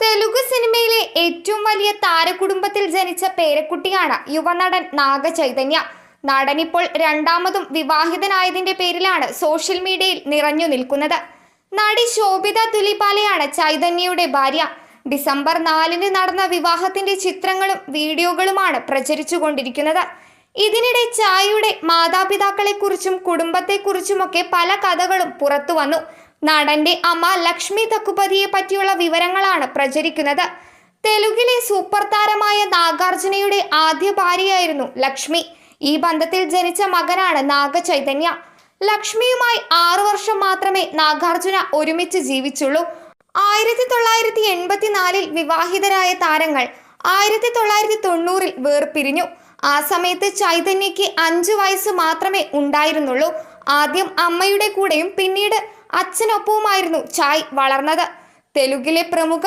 തെലുഗു സിനിമയിലെ ഏറ്റവും വലിയ താരകുടുംബത്തിൽ ജനിച്ച പേരക്കുട്ടിയാണ് യുവനടൻ നാഗചൈതന്യ. നടനിപ്പോൾ രണ്ടാമതും വിവാഹിതനായതിന്റെ പേരിലാണ് സോഷ്യൽ മീഡിയയിൽ നിറഞ്ഞു നിൽക്കുന്നത്. നടി ശോഭിത തുലിപാലയാണ് ചൈതന്യയുടെ ഭാര്യ. ഡിസംബർ 4-ന് നടന്ന വിവാഹത്തിന്റെ ചിത്രങ്ങളും വീഡിയോകളുമാണ് പ്രചരിച്ചുകൊണ്ടിരിക്കുന്നത്. ഇതിനിടെ ചായയുടെ മാതാപിതാക്കളെക്കുറിച്ചും കുടുംബത്തെക്കുറിച്ചുമൊക്കെ പല കഥകളും പുറത്തു വന്നു. നടന്റെ അമ്മ ലക്ഷ്മി തക്കുപതിയെ പറ്റിയുള്ള വിവരങ്ങളാണ് പ്രചരിക്കുന്നത്. തെലുങ്കിലെ സൂപ്പർ താരമായ നാഗാർജുനയുടെ ആദ്യ ഭാര്യയായിരുന്നു ലക്ഷ്മി. ഈ ബന്ധത്തിൽ ജനിച്ച മകനാണ് നാഗചൈതന്യ. ലക്ഷ്മിയുമായി 6 വർഷം മാത്രമേ നാഗാർജുന ഒരുമിച്ച് ജീവിച്ചുള്ളൂ. 1984-ൽ വിവാഹിതരായ താരങ്ങൾ 1990-ൽ വേർപിരിഞ്ഞു. ആ സമയത്ത് ചൈതന്യയ്ക്ക് 5 വയസ്സ് മാത്രമേ ഉണ്ടായിരുന്നുള്ളൂ. ആദ്യം അമ്മയുടെ കൂടെയും പിന്നീട് അച്ഛനൊപ്പവുമായിരുന്നു ചായ് വളർന്നത്. തെലുങ്കിലെ പ്രമുഖ